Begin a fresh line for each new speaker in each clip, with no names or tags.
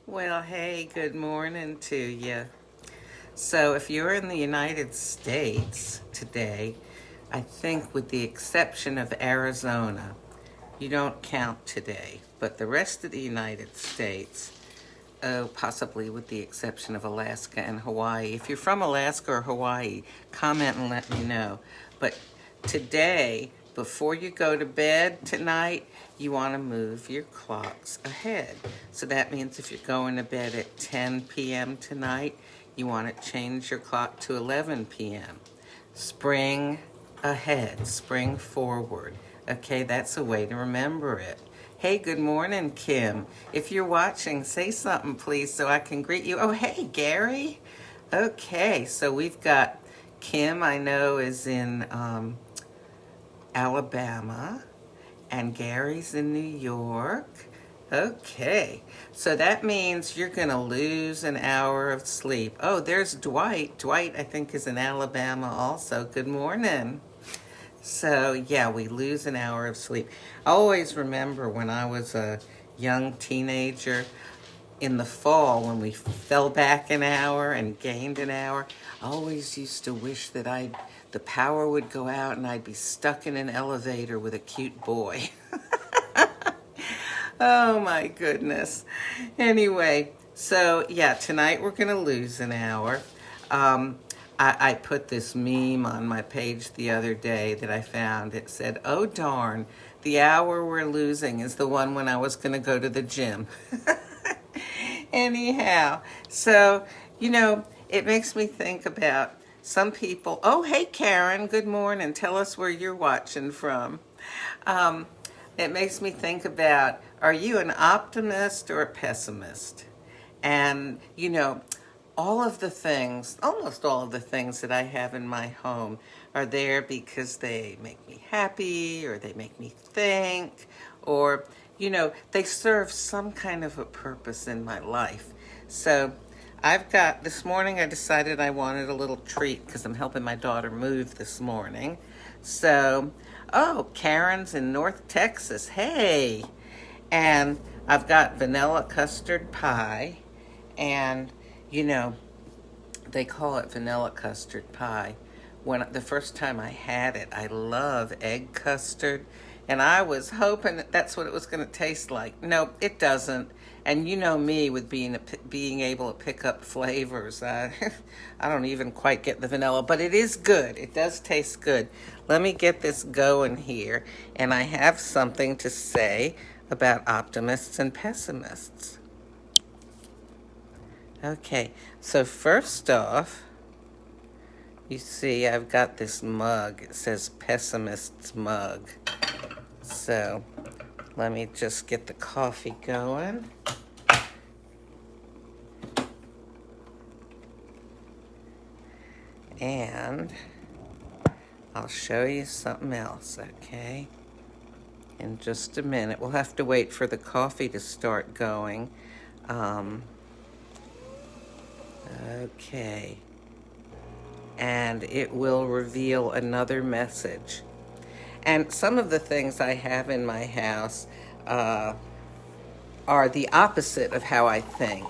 Well, hey, good morning to you. So, if you're in the United States today, I think with the exception of Arizona, you don't count today. But the rest of the United States, oh, possibly with the exception of Alaska and Hawaii. If you're from Alaska or Hawaii, comment and let me know. But today, before you go to bed tonight, you want to move your clocks ahead. So that means if you're going to bed at 10 p.m. tonight, you want to change your clock to 11 p.m. Spring ahead, spring forward. Okay, that's a way to remember it. Hey, good morning, Kim. If you're watching, say something, please, so I can greet you. Oh, hey, Gary. Okay, so we've got Kim, I know, is in Alabama, and Gary's in New York. Okay, so that means you're going to lose an hour of sleep. Oh, there's Dwight. Dwight, I think, is in Alabama also. Good morning. So, yeah, we lose an hour of sleep. I always remember when I was a young teenager in the fall when we fell back an hour and gained an hour. I always used to wish that the power would go out and I'd be stuck in an elevator with a cute boy. Oh, my goodness. Anyway, so, yeah, tonight we're going to lose an hour. I put this meme on my page the other day that I found. It said, oh darn, the hour we're losing is the one when I was going to go to the gym. Anyhow, so, it makes me think about some people. Oh, hey, Karen, good morning. Tell us where you're watching from. It makes me think about, are you an optimist or a pessimist? And, almost all of the things that I have in my home are there because they make me happy or they make me think or, they serve some kind of a purpose in my life. So this morning I decided I wanted a little treat because I'm helping my daughter move this morning. So, oh, Karen's in North Texas. Hey. And I've got vanilla custard pie and they call it vanilla custard pie. When the first time I had it, I love egg custard, and I was hoping that's what it was going to taste like. No, it doesn't. And you know me with being able to pick up flavors. I don't even quite get the vanilla, but it is good. It does taste good. Let me get this going here, and I have something to say about optimists and pessimists. Okay, so first off, you see I've got this mug. It says Pessimist's mug. So let me just get the coffee going. And I'll show you something else, okay? In just a minute. We'll have to wait for the coffee to start going. Okay. And it will reveal another message. And some of the things I have in my house are the opposite of how I think.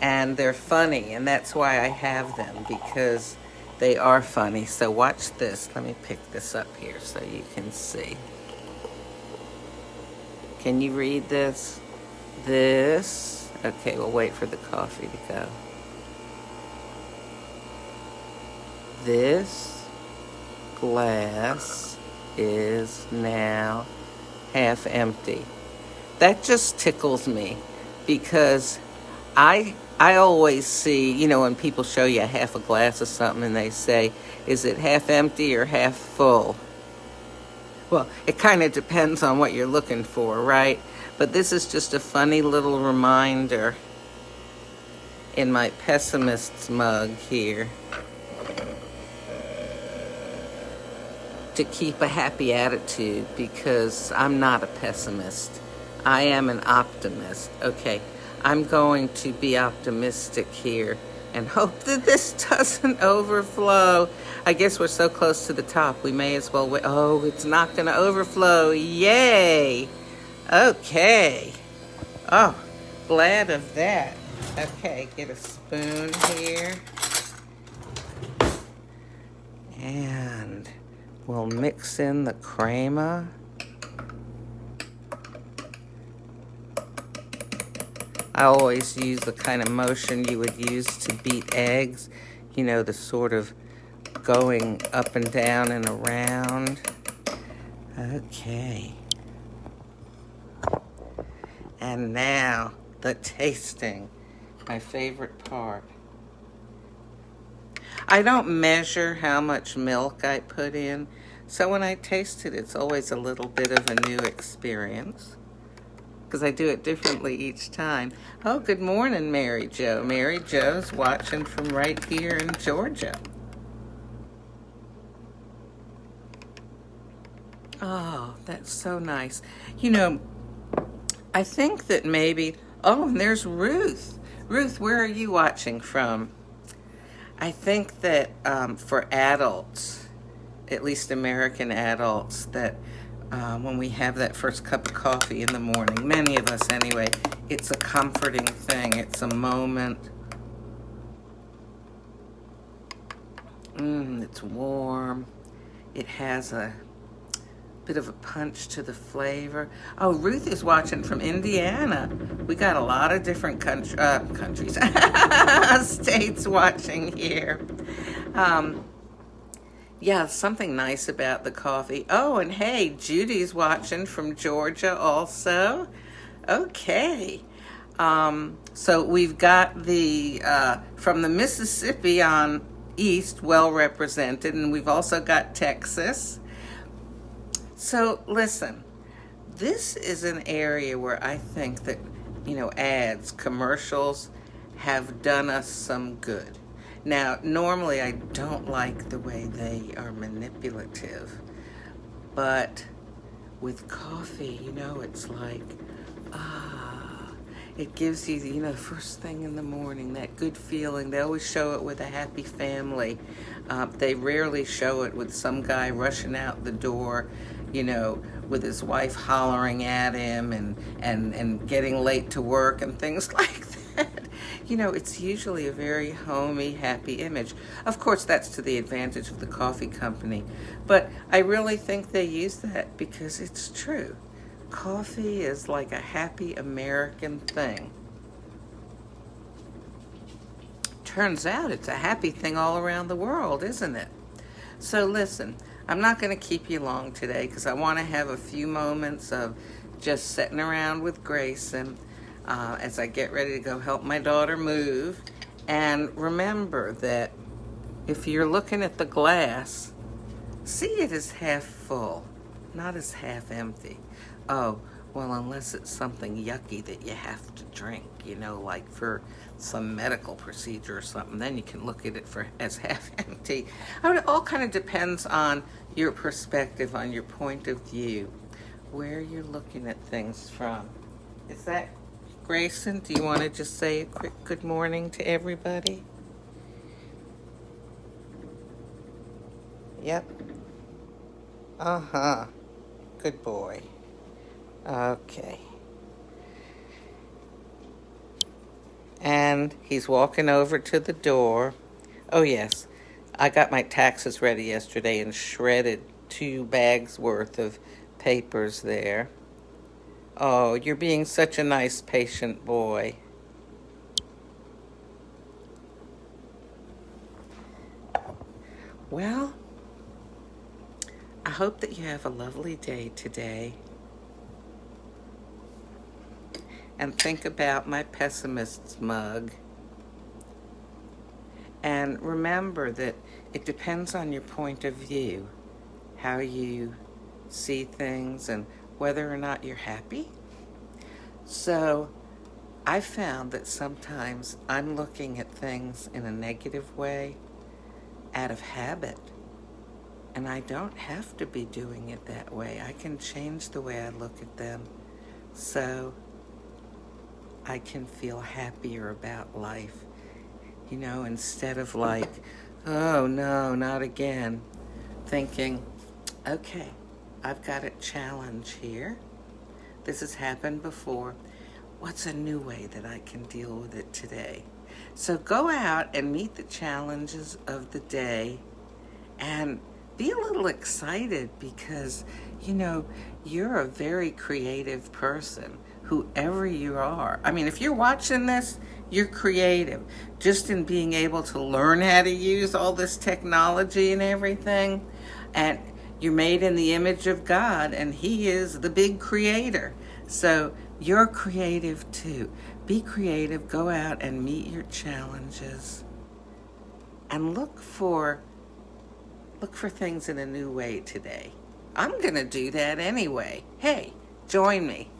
And they're funny, and that's why I have them, because they are funny. So watch this. Let me pick this up here so you can see. Can you read this? Okay, we'll wait for the coffee to go. This glass is now half empty. That just tickles me because I always see, when people show you half a glass of something and they say, is it half empty or half full? Well, it kind of depends on what you're looking for, right? But this is just a funny little reminder in my pessimist's mug here to keep a happy attitude, because I'm not a pessimist. I am an optimist. Okay, I'm going to be optimistic here and hope that this doesn't overflow. I guess we're so close to the top, we may as well wait. Oh, it's not going to overflow. Yay! Okay. Oh, glad of that. Okay, get a spoon here. And we'll mix in the crema. I always use the kind of motion you would use to beat eggs. You know, the sort of going up and down and around. Okay. And now, the tasting. My favorite part. I don't measure how much milk I put in, so when I taste it, it's always a little bit of a new experience, because I do it differently each time. Oh, good morning, Mary Jo. Mary Jo's watching from right here in Georgia. Oh, that's so nice. You know, I think that maybe, oh, and there's Ruth. Ruth, where are you watching from? I think that for adults, at least American adults, that when we have that first cup of coffee in the morning, many of us anyway, it's a comforting thing. It's a moment. It's warm. It has a bit of a punch to the flavor. Oh, Ruth is watching from Indiana. We got a lot of different countries, states watching here. Yeah, something nice about the coffee. Oh, and hey, Judy's watching from Georgia also. Okay. So we've got the, from the Mississippi on east, well represented, and we've also got Texas. So listen, this is an area where I think that, you know, ads, commercials have done us some good. Now, normally I don't like the way they are manipulative, but with coffee, you know, it's like, it gives you, you know, first thing in the morning, that good feeling. They always show it with a happy family. They rarely show it with some guy rushing out the door, you know, with his wife hollering at him and getting late to work and things like that. You know, it's usually a very homey, happy image. Of course, that's to the advantage of the coffee company. But I really think they use that because it's true. Coffee is like a happy American thing. Turns out it's a happy thing all around the world, isn't it? So listen, I'm not going to keep you long today because I want to have a few moments of just sitting around with Grayson as I get ready to go help my daughter move. And remember that if you're looking at the glass, see it as half full, not as half empty. Oh, well, unless it's something yucky that you have to drink, you know, like for some medical procedure or something, then you can look at it as half empty. I mean, it all kind of depends on your perspective, on your point of view, where you're looking at things from. Is that Grayson? Do you want to just say a quick good morning to everybody? Yep. Uh-huh. Good boy. Okay. And he's walking over to the door. Oh, yes. I got my taxes ready yesterday and shredded 2 bags worth of papers there. Oh, you're being such a nice, patient boy. Well, I hope that you have a lovely day today. And think about my Pessimist mug. And remember that it depends on your point of view, how you see things and whether or not you're happy. So I found that sometimes I'm looking at things in a negative way out of habit. And I don't have to be doing it that way. I can change the way I look at them so I can feel happier about life. You know, instead of like, oh no, not again. Thinking, okay, I've got a challenge here. This has happened before. what's a new way that I can deal with it today? So go out and meet the challenges of the day and be a little excited because, you're a very creative person, whoever you are. I mean, if you're watching this, you're creative. Just in being able to learn how to use all this technology and everything. And you're made in the image of God, and He is the big creator. So you're creative too. Be creative, go out and meet your challenges, and look for things in a new way today. I'm going to do that anyway. Hey, join me.